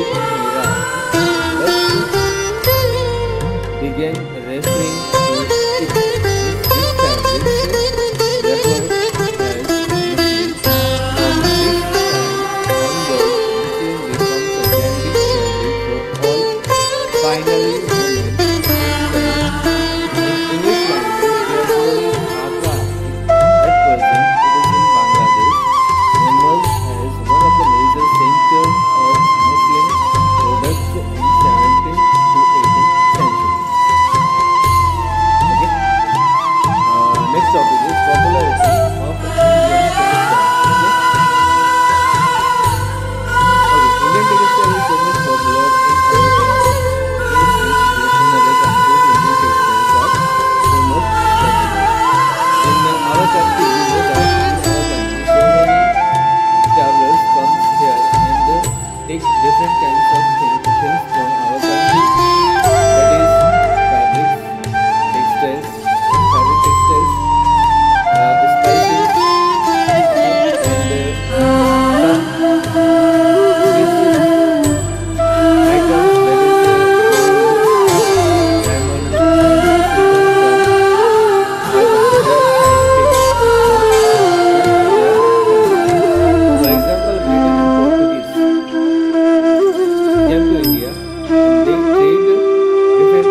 era. Let's begin referring to it. This fabric referred as Muslim. From this time onward, Muslim becomes a generic fabric for all finally women textiles. In English language, they are called Dhaka. At present, it is in Bangladesh, emerged as one of the major centers of Muslim products in 17th to 18th century. Okay. Next topic is popularity of Indian textile. Okay. Indian textile is so much popular in other countries. In other countries, Indian textiles are so much popular. In our country, we know that in our country, so many travelers comes here and take different kinds of things from our country. That is fabrics, textiles, fabric textiles, spices, and items that is diamond, for example, Britain and Portuguese came to India and they trade different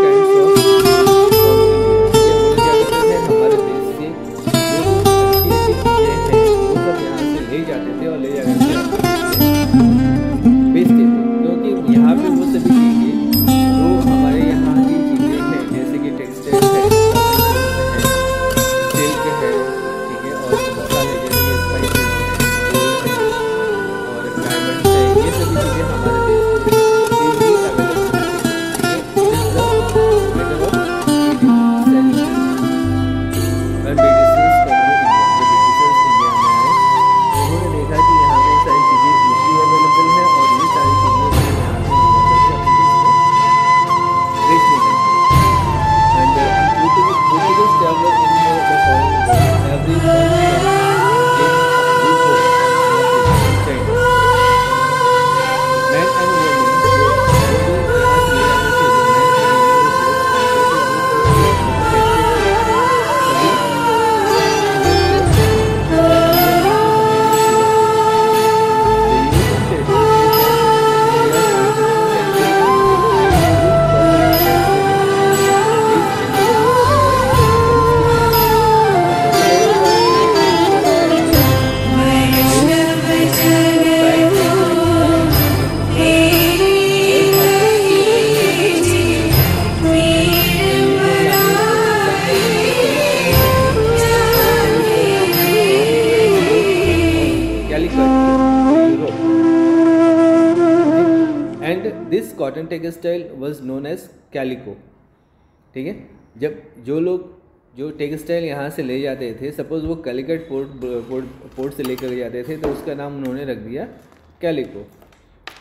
kinds of goods from India. ये वो क्या करते थे, हमारे देश से जो अच्छी अच्छी चीजें हैं वो सब यहाँ से ले जाते थे और ले जाकर के बेचते थे, क्योंकि यहाँ पे वो सभी चीजें जो हमारे यहाँ की चीजें हैं जैसे कि टेक्सटाइल है, सिल्क है, ठीक है, और मसाले जैसे कि स्पाइसेस है, गोल्ड है और डायमंड्स है, ये सभी चीजें हमारे देश में इजीली अवेलेबल है। Matter of century when Britishers come to India, जो ब्रिटिशर्स इंडिया में आए उन्होंने देखा कि यहाँ पे सारी चीजें इजीली अवेलेबल है और ये सारी चीजें यहाँ से ले जाकर के अपने देश में बेचने लगे। And Portuguese traveler in the foreign world, everyone from China. Men and women and this cotton textile was known as calico. ठीक है, जब जो लोग जो टेक्सटाइल यहाँ से ले जाते थे, सपोज वो कैलिकट पोर्ट से लेकर जाते थे, तो उसका नाम उन्होंने रख दिया कैलिको।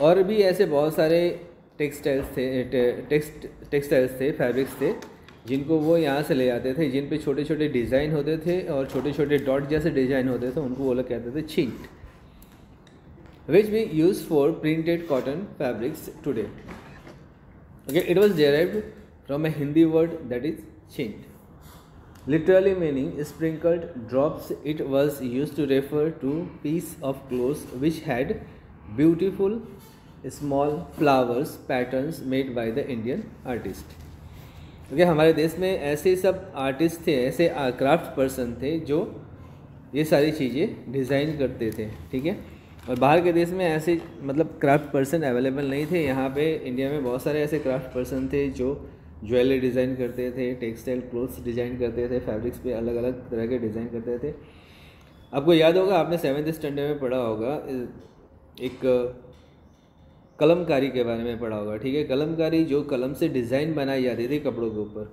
और भी ऐसे बहुत सारे टेक्सटाइल्स थे, फैब्रिक्स थे जिनको वो यहाँ से ले जाते थे, जिन पे छोटे छोटे डिज़ाइन होते थे और छोटे छोटे डॉट जैसे डिज़ाइन होते थे, उनको वो लोग कहते थे छिंट, which we use for printed cotton fabrics today. Okay, it was derived from a Hindi word that is chint, literally meaning sprinkled drops. It was used to refer to piece of clothes which had beautiful small flowers patterns made by the Indian artist. Okay, हमारे देश में ऐसे सब artist थे, ऐसे craft person थे जो ये सारी चीज़ें डिज़ाइन करते थे। ठीक है, और बाहर के देश में ऐसे मतलब क्राफ्ट पर्सन अवेलेबल नहीं थे। यहाँ पे इंडिया में बहुत सारे ऐसे क्राफ्ट पर्सन थे जो ज्वेलरी डिज़ाइन करते थे, टेक्सटाइल क्लोथ्स डिज़ाइन करते थे, फैब्रिक्स पे अलग अलग तरह के डिज़ाइन करते थे। आपको याद होगा, आपने 7th स्टैंडर्ड में पढ़ा होगा, एक कलमकारी के बारे में पढ़ा होगा। ठीक है, कलमकारी जो कलम से डिज़ाइन बनाई जाती थी कपड़ों के ऊपर,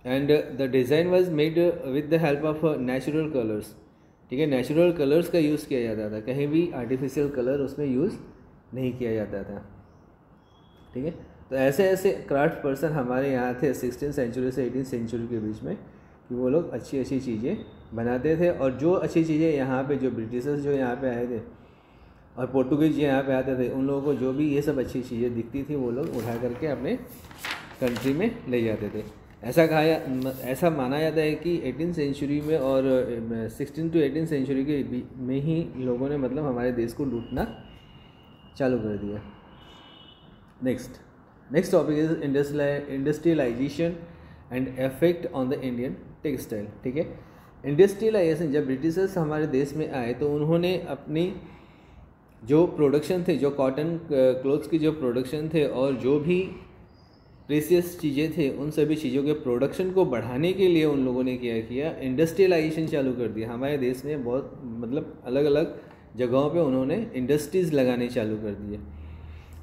and the design was made with the help of natural colours. ठीक है, नेचुरल कलर्स का यूज़ किया जाता था, कहीं भी आर्टिफिशियल कलर उसमें यूज़ नहीं किया जाता था। ठीक है, तो ऐसे ऐसे क्राफ्ट पर्सन हमारे यहाँ थे 16th सेंचुरी से 18th सेंचुरी के बीच में, कि वो लोग अच्छी अच्छी चीज़ें बनाते थे। और जो अच्छी चीज़ें यहाँ पे जो ब्रिटिशर्स जो यहाँ पे आए थे और पोर्टुगीज यहाँ पे आते थे, उन लोगों को जो भी ये सब अच्छी चीज़ें दिखती थी वो लोग उठा करके अपने कंट्री में ले जाते थे। ऐसा माना जाता है कि 18th सेंचुरी में और 16 to 18th सेंचुरी के में ही लोगों ने मतलब हमारे देश को लूटना चालू कर दिया। Next topic is industrialization and effect on the Indian textile. ठीक है, इंडस्ट्रियलाइजेशन, जब ब्रिटिशर्स हमारे देश में आए तो उन्होंने अपनी जो प्रोडक्शन थे, जो कॉटन क्लोथ्स की जो प्रोडक्शन थे और जो भी प्रेशियस चीज़ें थे, उन सभी चीज़ों के प्रोडक्शन को बढ़ाने के लिए उन लोगों ने क्या किया, इंडस्ट्रियलाइजेशन चालू कर दिया। हमारे देश में बहुत मतलब अलग अलग जगहों पे उन्होंने इंडस्ट्रीज़ लगाने चालू कर दिए।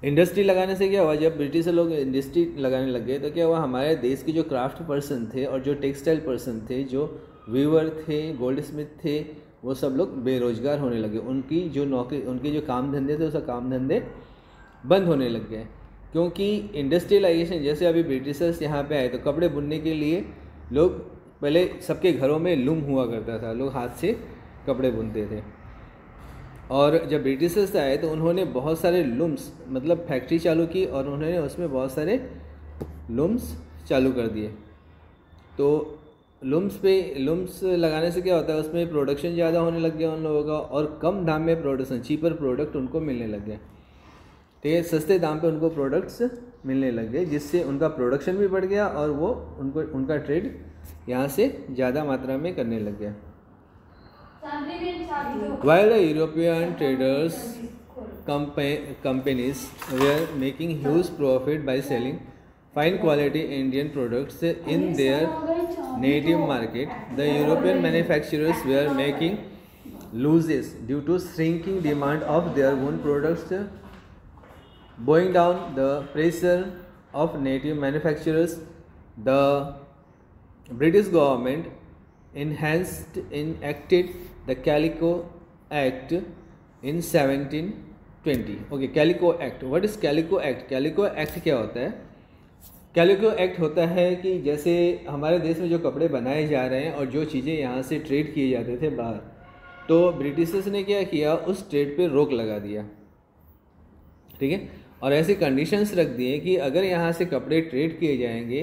इंडस्ट्री लगाने से क्या हुआ, जब ब्रिटिश लोग इंडस्ट्री लगाने लग गए तो क्या हुआ, हमारे देश के जो क्राफ्ट पर्सन थे और जो टेक्सटाइल पर्सन थे, जो वीवर थे, गोल्ड स्मिथ थे, वो सब लोग बेरोजगार होने लगे। उनकी जो नौकरी, उनके जो काम धंधे थे, वो सब काम धंधे बंद होने लग गए। क्योंकि इंडस्ट्रियलाइजेशन, जैसे अभी ब्रिटिशर्स यहाँ पे आए तो कपड़े बुनने के लिए लोग, पहले सबके घरों में लूम हुआ करता था, लोग हाथ से कपड़े बुनते थे। और जब ब्रिटिशर्स आए तो उन्होंने बहुत सारे लूम्स मतलब फैक्ट्री चालू की और उन्होंने उसमें बहुत सारे लूम्स चालू कर दिए। तो लूम्स लगाने से क्या होता है, उसमें प्रोडक्शन ज़्यादा होने लग गया उन लोगों का और कम दाम में प्रोडक्शन, चीपर प्रोडक्ट उनको मिलने लग गया। ठीक है, सस्ते दाम पे उनको प्रोडक्ट्स मिलने लग गए, जिससे उनका प्रोडक्शन भी बढ़ गया और वो उनका ट्रेड यहाँ से ज़्यादा मात्रा में करने लग गया। While the European traders companies were making huge profit by selling fine quality Indian products in their native market, the European manufacturers were making losses due to shrinking demand of their own products, bowing down the pressure of native manufacturers. The British government enacted the Calico Act in 1720. Okay, Calico Act. What is Calico Act? Calico Act क्या होता है? Calico Act होता है कि जैसे हमारे देश में जो कपड़े बनाए जा रहे हैं और जो चीज़ें यहाँ से ट्रेड किए जाते थे बाहर, तो ब्रिटिशर्स ने क्या किया, उस ट्रेड पे रोक लगा दिया। ठीक है, और ऐसे कंडीशंस रख दिए कि अगर यहाँ से कपड़े ट्रेड किए जाएंगे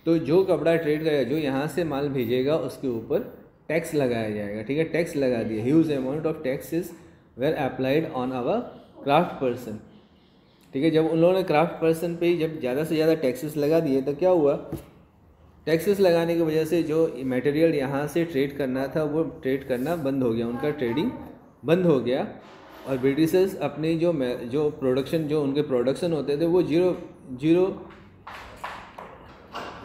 तो जो कपड़ा ट्रेड करेगा, जो यहाँ से माल भेजेगा, उसके ऊपर टैक्स लगाया जाएगा। ठीक है, टैक्स लगा दिया। Huge amount of taxes were applied on our craft person. ठीक है, जब उन लोगों ने क्राफ्ट पर्सन पे जब ज़्यादा से ज़्यादा टैक्सेस लगा दिए तो क्या हुआ, टैक्सेस लगाने की वजह से जो मटेरियल यहाँ से ट्रेड करना था वो ट्रेड करना बंद हो गया, उनका ट्रेडिंग बंद हो गया। और ब्रिटिशर्स अपने जो प्रोडक्शन, जो उनके प्रोडक्शन होते थे, वो जीरो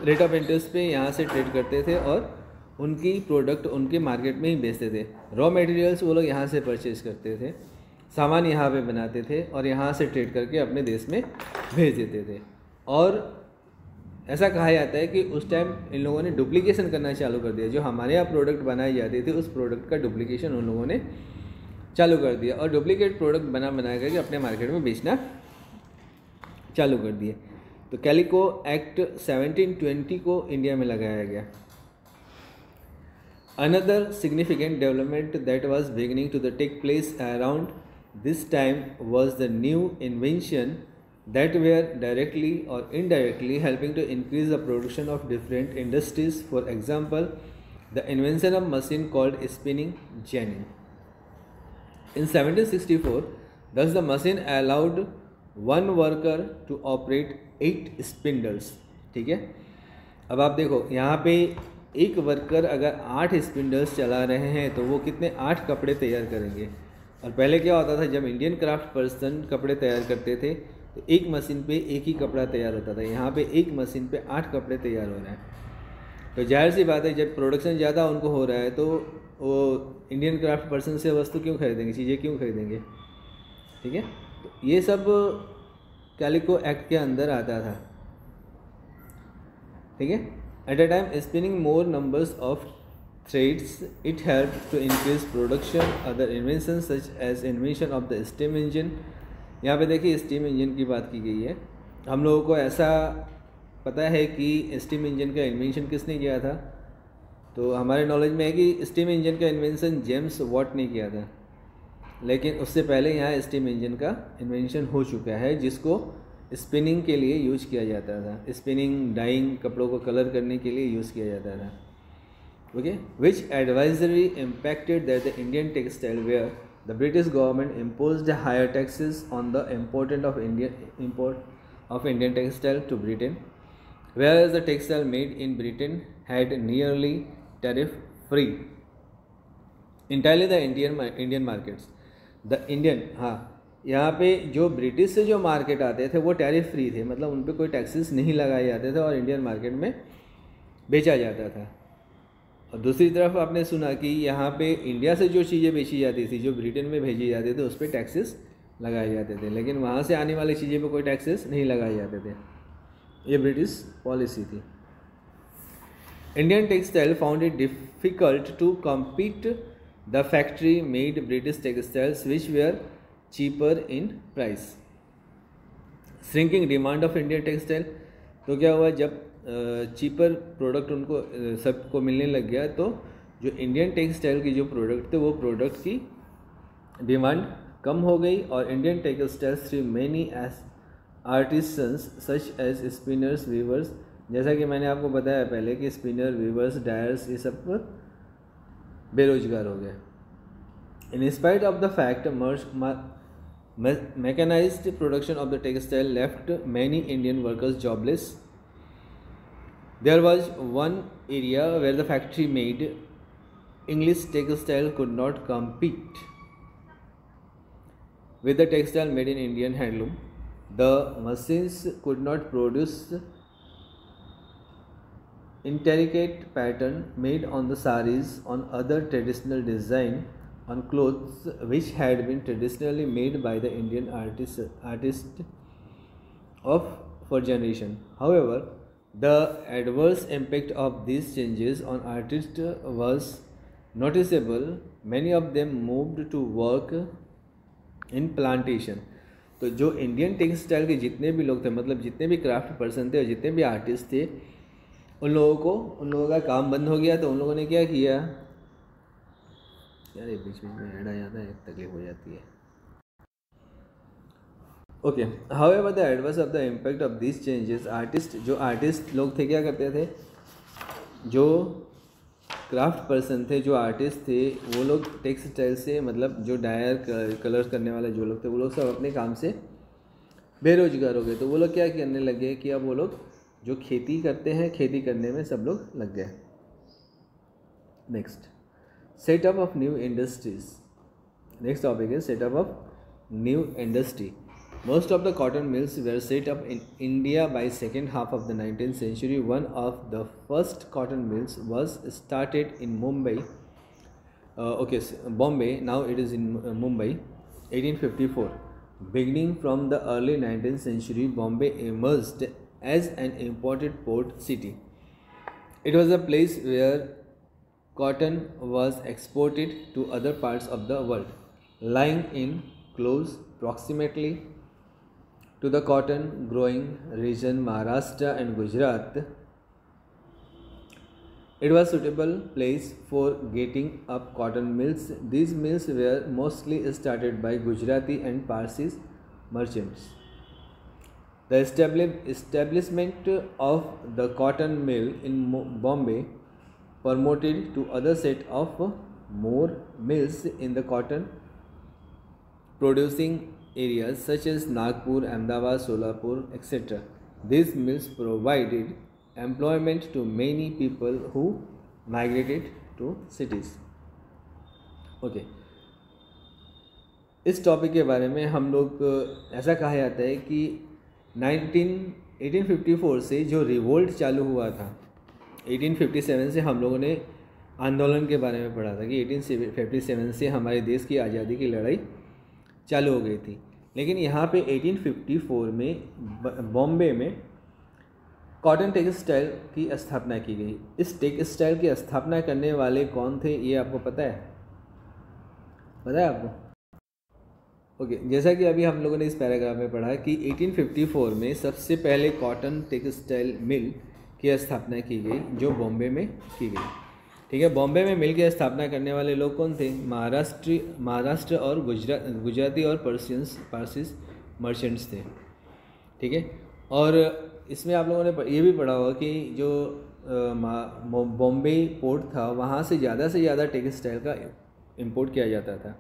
रेट ऑफ इंटरेस्ट पे यहाँ से ट्रेड करते थे और उनकी प्रोडक्ट उनके मार्केट में ही बेचते थे। रॉ मटेरियल्स वो लोग यहाँ से परचेज करते थे, सामान यहाँ पे बनाते थे और यहाँ से ट्रेड करके अपने देश में भेज देते थे। और ऐसा कहा जाता है कि उस टाइम इन लोगों ने डुप्लीकेशन करना चालू कर दिया। जो हमारे यहाँ प्रोडक्ट बनाए जाते थे, उस प्रोडक्ट का डुप्लीकेशन उन लोगों ने चालू कर दिया और डुप्लीकेट प्रोडक्ट बना करके अपने मार्केट में बेचना चालू कर दिए। तो कैलिको एक्ट 1720 को इंडिया में लगाया गया। Another significant development that was beginning to take place around this time was the new invention that were directly or indirectly helping to increase the production of different industries. For example, the invention of machine called spinning jenny. In 1764, thus the machine allowed one worker to operate 8 spindles. ठीक है, अब आप देखो यहाँ पे एक worker अगर 8 spindles चला रहे हैं तो वो कितने 8 कपड़े तैयार करेंगे। और पहले क्या होता था, जब इंडियन क्राफ्ट पर्सन कपड़े तैयार करते थे तो एक मशीन पे एक ही कपड़ा तैयार होता था। यहाँ पे एक मशीन पे 8 कपड़े तैयार हो रहे हैं। तो जाहिर सी बात है, जब प्रोडक्शन ज़्यादा उनको हो रहा है तो वो इंडियन क्राफ्ट पर्सन से वस्तु क्यों खरीदेंगे, चीज़ें क्यों खरीदेंगे। ठीक है, तो ये सब कैलिको एक्ट के अंदर आता था। ठीक है, at a time spinning more numbers of threads, it helped to increase production. Other inventions such as invention of the steam engine, यहाँ पे देखिए स्टीम इंजन की बात की गई है। हम लोगों को ऐसा पता है कि स्टीम इंजन का इन्वेंशन किसने किया था, तो हमारे नॉलेज में है कि स्टीम इंजन का इन्वेंशन जेम्स वॉट ने किया था। लेकिन उससे पहले यहाँ स्टीम इंजन का इन्वेंशन हो चुका है, जिसको स्पिनिंग के लिए यूज किया जाता था। स्पिनिंग, डाइंग, कपड़ों को कलर करने के लिए यूज़ किया जाता था। Okay, which adversely impacted that the Indian textile where the British government imposed higher taxes on the import of Indian textile to Britain, whereas the textile made in Britain had nearly tariff free entirely the Indian markets. The Indian, हाँ, यहाँ पे जो British से जो market आते थे वो tariff free थे, मतलब उन पर कोई टैक्सेस नहीं लगाए जाते थे और इंडियन मार्केट में बेचा जाता था। और दूसरी तरफ आपने सुना कि यहाँ पे इंडिया से जो चीज़ें बेची जाती थी, जो ब्रिटेन में भेजी जाते थे, उस पर टैक्सेस लगाए जाते थे, लेकिन वहाँ से आने वाली चीज़ें पे कोई टैक्सेस नहीं लगाए जाते थे। ये ब्रिटिश पॉलिसी थी। Indian textile found it difficult to compete the factory made British textiles which were cheaper in price. Shrinking demand of Indian textile, तो क्या हुआ, जब चीपर प्रोडक्ट उनको सबको मिलने लग गया, तो जो इंडियन टेक्सटाइल की जो प्रोडक्ट थे वो प्रोडक्ट की डिमांड कम हो गई। और Indian textiles through many as artisans such as spinners, weavers, जैसा कि मैंने आपको बताया पहले कि स्पिनर, वीवर्स, डायर्स, ये सब बेरोजगार हो गए। In spite of the fact mechanized production of the textile left many Indian workers jobless, there was one area where the factory made English textile could not compete with the textile made in Indian handloom. The machines could not produce intricate pattern made on the saris, on other traditional design, on clothes which had been traditionally made by the Indian artist for generation. However, the adverse impact of these changes on artists was noticeable. Many of them moved to work in plantation. तो जो Indian textile के जितने भी लोग थे, मतलब जितने भी क्राफ्ट पर्सन थे और जितने भी आर्टिस्ट थे, उन लोगों का काम बंद हो गया। तो उन लोगों ने क्या किया, यार ये बीच में ऐड आ जाता है, तकलीफ हो जाती है। Okay, however the adverse of the impact of this changes, जो आर्टिस्ट लोग थे क्या करते थे, जो क्राफ्ट पर्सन थे, जो आर्टिस्ट थे, वो लोग टेक्सटाइल से, मतलब जो डायर कलर करने वाले जो लोग थे, वो लोग सब अपने काम से बेरोजगार हो गए। तो वो लोग क्या करने लगे कि अब वो लोग जो खेती करते हैं, खेती करने में सब लोग लग गए। Next, setup of new industries. Next topic है setup of new industry. Most of the cotton mills were set up in India by second half of the 19th century. One of the first cotton mills was started in Mumbai. Bombay. Now it is in Mumbai, 1854. Beginning from the early 19th century, Bombay emerged as an important port city. It was a place where cotton was exported to other parts of the world. Lying in close proximity to the cotton growing region Maharashtra and Gujarat, it was suitable place for getting up cotton mills. These mills were mostly started by Gujarati and Parsi merchants. The establishment of the cotton mill in Bombay promoted to other set of more mills in the cotton producing areas such as Nagpur, Ahmedabad, Solapur, etc. These mills provided employment to many people who migrated to cities. Okay. इस topic के बारे में हम लोग ऐसा कहा जाता है कि 1854 से जो रिवोल्ट चालू हुआ था, 1857 से हम लोगों ने आंदोलन के बारे में पढ़ा था कि 1857 से हमारे देश की आज़ादी की लड़ाई चालू हो गई थी। लेकिन यहाँ पे 1854 में बॉम्बे में कॉटन टेक्सटाइल की स्थापना की गई। इस टेक्सटाइल की स्थापना करने वाले कौन थे, ये आपको पता है? पता है आपको? ओके, जैसा कि अभी हम लोगों ने इस पैराग्राफ में पढ़ा कि 1854 में सबसे पहले कॉटन टेक्सटाइल मिल की स्थापना की गई जो बॉम्बे में की गई। ठीक है। बॉम्बे में मिल की स्थापना करने वाले लोग कौन थे? महाराष्ट्र और गुजराती और पारसीज मर्चेंट्स थे। ठीक है। और इसमें आप लोगों ने ये भी पढ़ा होगा कि जो बॉम्बे पोर्ट था वहाँ से ज़्यादा टेक्सटाइल का इंपोर्ट किया जाता था।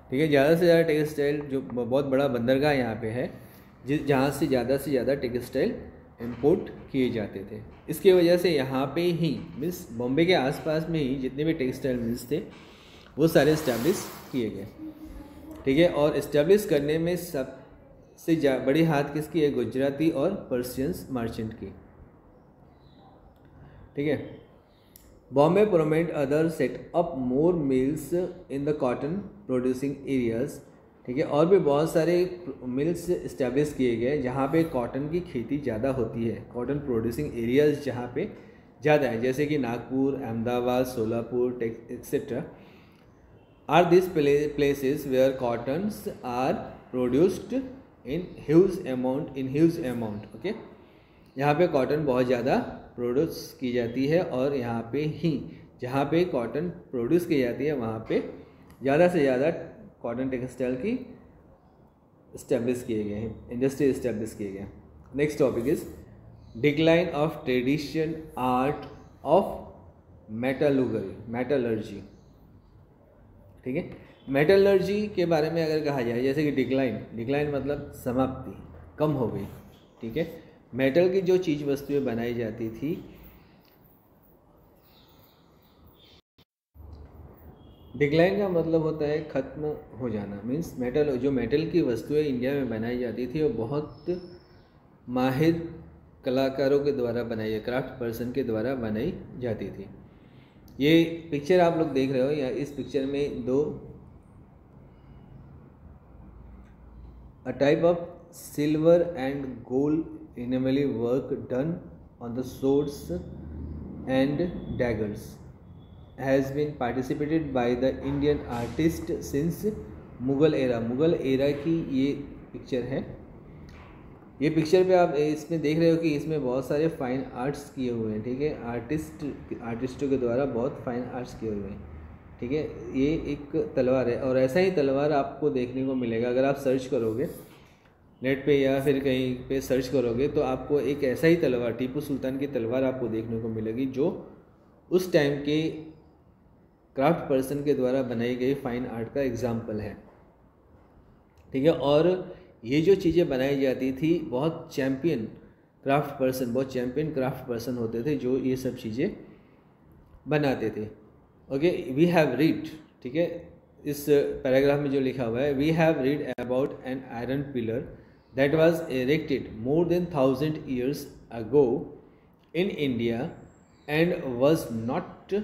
ठीक है। ज़्यादा से ज़्यादा टेक्सटाइल, जो बहुत बड़ा बंदरगाह यहाँ पे है जहाँ से ज़्यादा टेक्सटाइल इंपोर्ट किए जाते थे। इसकी वजह से यहाँ पे ही मीन्स बॉम्बे के आसपास में ही जितने भी टेक्सटाइल मिल्स थे वो सारे इस्टेब्लिश किए गए। ठीक है। और इस्टेब्लिश करने में सबसे बड़ी हाथ किसकी है? गुजराती और पर्शियंस मर्चेंट की। ठीक है। Bombay prominent other set up more mills in the cotton producing areas. ठीक है। और भी बहुत सारे मिल्स इस्टेब्लिश किए गए जहाँ पे कॉटन की खेती ज़्यादा होती है, कॉटन प्रोड्यूसिंग एरियाज जहाँ पे ज़्यादा है, जैसे कि Nagpur, Ahmedabad, Solapur etcetera are this places where cottons are produced in huge amount. Okay. यहाँ पे कॉटन बहुत ज़्यादा प्रोड्यूस की जाती है और यहाँ पे ही जहाँ पे कॉटन प्रोड्यूस की जाती है वहाँ पे ज़्यादा से ज़्यादा कॉटन टेक्सटाइल की इस्टेब्लिश किए गए हैं, इंडस्ट्री इस्टेब्लिश किए गए हैं। Next topic is decline of tradition art of metallurgy. ठीक है। मेटलर्जी के बारे में अगर कहा जाए, जैसे कि डिक्लाइन मतलब समाप्ति, कम हो गई। ठीक है। मेटल की जो चीज़ वस्तुएं बनाई जाती थी, डिक्लाइन का मतलब होता है ख़त्म हो जाना। मीन्स मेटल की वस्तुएं इंडिया में बनाई जाती थी वो बहुत माहिर कलाकारों के द्वारा बनाई, क्राफ्ट पर्सन के द्वारा बनाई जाती थी। ये पिक्चर आप लोग देख रहे हो, या इस पिक्चर में दो a type of silver and gold enamelled work done on the swords and daggers has been participated by the Indian artist since Mughal era की ये पिक्चर है। ये पिक्चर पे आप इसमें देख रहे हो कि इसमें बहुत सारे फाइन आर्ट्स किए हुए हैं। ठीक है। आर्टिस्टों के द्वारा बहुत फाइन आर्ट्स किए हुए हैं। ठीक है। ये एक तलवार है और ऐसा ही तलवार आपको देखने को मिलेगा अगर आप सर्च करोगे नेट पे या फिर कहीं पे सर्च करोगे तो आपको एक ऐसा ही तलवार, टीपू सुल्तान की तलवार आपको देखने को मिलेगी जो उस टाइम के क्राफ्ट पर्सन के द्वारा बनाई गई फाइन आर्ट का एग्जाम्पल है। ठीक है। और ये जो चीज़ें बनाई जाती थी बहुत चैम्पियन क्राफ्ट पर्सन होते थे जो ये सब चीज़ें बनाते थे। ओके। वी हैव रीड, ठीक है, इस पैराग्राफ में जो लिखा हुआ है, we have read about an iron pillar that was erected more than 1000 years ago in India and was not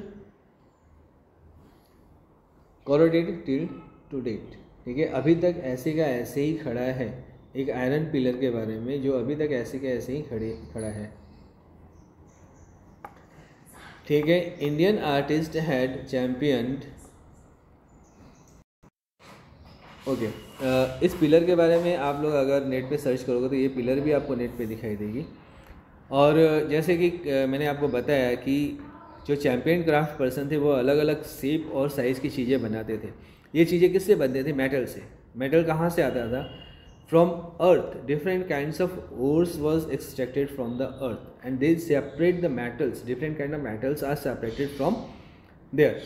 corroded till to date। ठीक है। अभी तक ऐसे का ऐसे ही खड़ा है। एक आयरन पिलर के बारे में जो अभी तक ऐसे का ऐसे ही खड़ा है। ठीक है। Indian artist had championed. Okay. इस पिलर के बारे में आप लोग अगर नेट पे सर्च करोगे तो ये पिलर भी आपको नेट पे दिखाई देगी। और जैसे कि मैंने आपको बताया कि जो चैम्पियन क्राफ्ट पर्सन थे वो अलग अलग शेप और साइज़ की चीज़ें बनाते थे। ये चीज़ें किससे बनते थे? मेटल से। मेटल कहाँ से आता था? From earth. Different kinds of ores was extracted from the earth and they separate the metals. Different kind of metals are separated from there.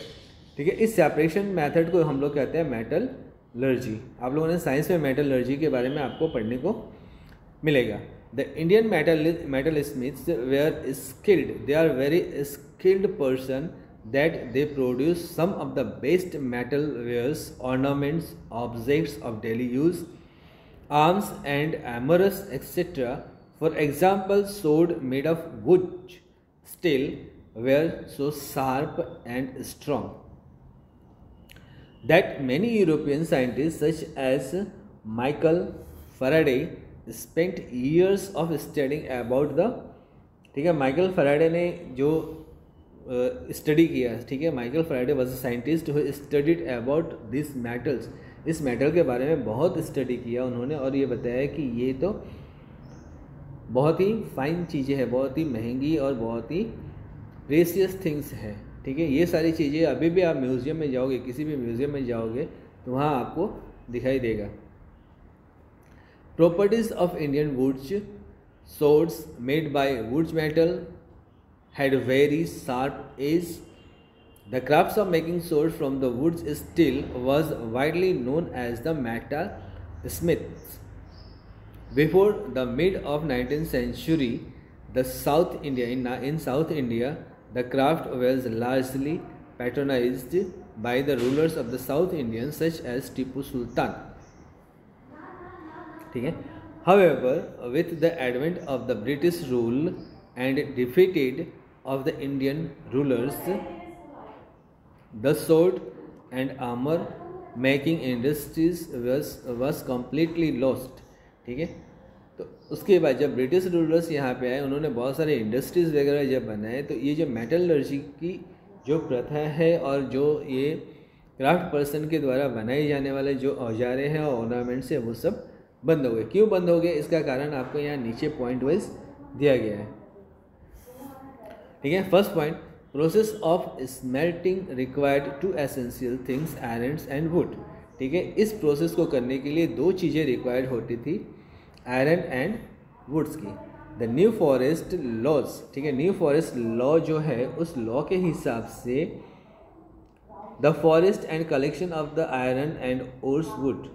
ठीक है। इस सेपरेशन मेथड को हम लोग कहते हैं मेटलर्जी। आप लोगों ने साइंस में मेटलर्जी के बारे में आपको पढ़ने को मिलेगा। The Indian metal smiths were skilled, they are very skilled person that they produce some of the best metal wares, ornaments, objects of daily use, arms and armors, etc. For example, sword made of wood steel were so sharp and strong that many European scientists such as Michael Faraday spent years of studying about the। ठीक है। Michael Faraday ने जो study किया, ठीक है, Michael Faraday was a scientist who studied about this metals. इस metal के बारे में बहुत स्टडी किया उन्होंने और ये बताया कि ये तो बहुत ही फाइन चीज़ें हैं, बहुत ही महंगी और बहुत ही प्रेशियस थिंग्स है। ठीक है। ये सारी चीज़ें अभी भी आप म्यूज़ियम में जाओगे, किसी भी म्यूज़ियम में जाओगे तो वहाँ आपको दिखाई देगा। Properties of Indian woods swords made by wood metal had very sharp edge. The crafts of making swords from the wood steel was widely known as the metal smiths. Before the mid of 19th century, the in South India, the craft was largely patronized by the rulers of the South Indians such as Tipu Sultan. ठीक है। However, with the advent of the British rule and defeat of the Indian rulers, the sword and armor making industries was completely lost। ठीक है। तो उसके बाद जब British rulers यहाँ पे आए, उन्होंने बहुत सारे इंडस्ट्रीज़ वगैरह जब बनाए, तो ये जो मेटलर्जी की जो प्रथा है और जो ये क्राफ्ट पर्सन के द्वारा बनाए जाने वाले जो औजारे हैं और ऑर्नामेंट्स हैं वो सब बंद हो गए। क्यों बंद हो गए, इसका कारण आपको यहाँ नीचे पॉइंट वाइज दिया गया है। ठीक है। First point, process of smelting required two essential things iron and wood. ठीक है। इस प्रोसेस को करने के लिए दो चीज़ें रिक्वायर्ड होती थी, आयरन एंड वुड्स की। द न्यू फॉरेस्ट लॉज, ठीक है, न्यू फॉरेस्ट लॉ जो है उस लॉ के हिसाब से the forest and collection of the iron and ores would,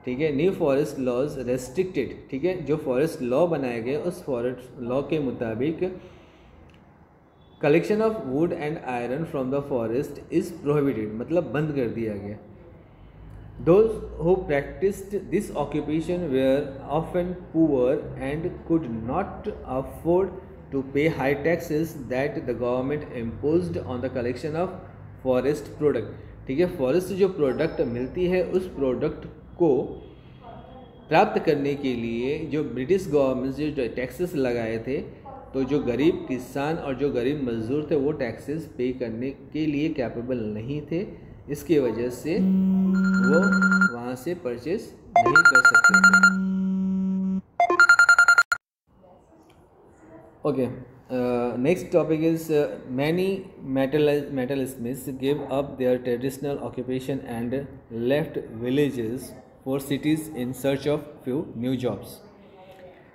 ठीक है, न्यू फॉरेस्ट लॉज रेस्ट्रिक्टेड। ठीक है। जो फॉरेस्ट लॉ बनाए गए उस फॉरेस्ट लॉ के मुताबिक collection of would and iron from the forest is prohibited, मतलब बंद कर दिया गया। Those who practiced this occupation were often poor and could not afford to pay high taxes that the government imposed on the collection of forest product। ठीक है। Forest से जो product मिलती है उस प्रोडक्ट को प्राप्त करने के लिए जो ब्रिटिश गवर्नमेंट जो टैक्सेस लगाए थे, तो जो गरीब किसान और जो गरीब मजदूर थे वो टैक्सेस पे करने के लिए कैपेबल नहीं थे। इसकी वजह से वो वहाँ से परचेज नहीं कर सकते थे। Okay, next topic is many metal Smiths give up there traditional occupation and left villages for cities in search of few new jobs.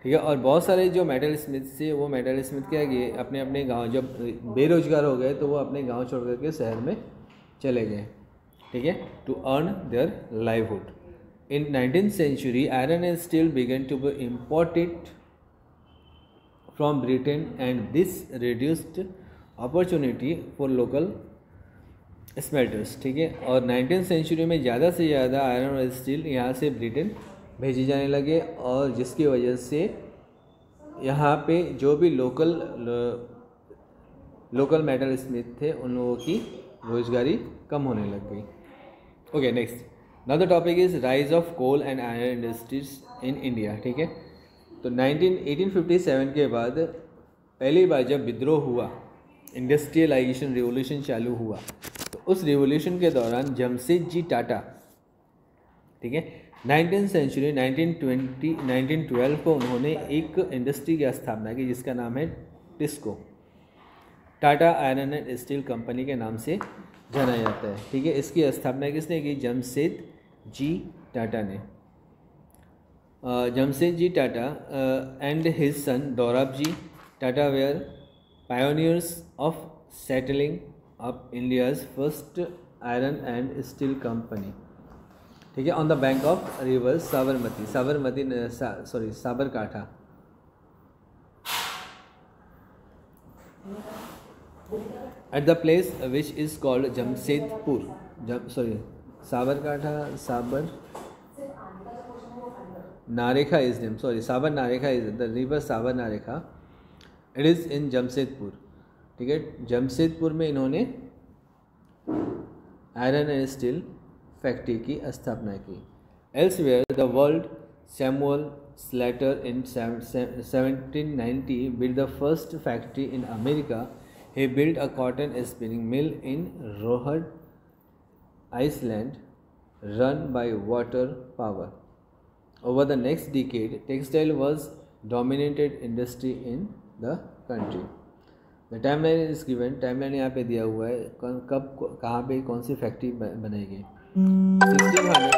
ठीक है। और बहुत सारे जो मेटल स्मिथ थे वो मेटल स्मिथ क्या किए, अपने अपने गांव जब बेरोजगार हो गए तो वो अपने गांव छोड़ करके शहर में चले गए। ठीक है, टू अर्न देयर लाइवहुड। इन 19th century, iron and steel began to be imported from Britain and this reduced opportunity for local smelters। ठीक है। और 19th century में ज़्यादा से ज़्यादा आयरन और स्टील यहाँ से ब्रिटेन भेजे जाने लगे और जिसकी वजह से यहाँ पे जो भी लोकल मेटल स्मिथ थे उन लोगों की रोजगारी कम होने लग गई। Okay, next now the topic is rise of coal and iron industries in India. ठीक है। तो 1857 के बाद पहली बार जब विद्रोह हुआ, इंडस्ट्रियलाइजेशन रिवोल्यूशन चालू हुआ, तो उस रिवोल्यूशन के दौरान जमशेदजी टाटा, ठीक है, 19th century 1912 को उन्होंने एक इंडस्ट्री की स्थापना की जिसका नाम है TISCO, Tata iron and steel company के नाम से जाना जाता है। ठीक है। इसकी स्थापना किसने की, जमशेद जी टाटा ने। Jamshed ji Tata and his son Dorabji Tata were pioneers of settling up India's first iron and steel company. ठीक है, on the bank of river Sabarkantha. At the place which is called Jamshedpur, Sabar Narekha is name. Sabar Narekha is the river Sabar Narekha. It is in Jamshedpur. ठीक है। जमशेदपुर में इन्होंने iron and steel factory की स्थापना की। Elsewhere, the world Samuel Slater in 1790 built the first factory in America. He built a cotton spinning mill in Rohad, Iceland, run by water power. Over the next decade, textile was dominated industry in the country. The timeline is given, timeline यहाँ पे दिया हुआ है, कब कहाँ पे कौन सी factory बनेगी। 1600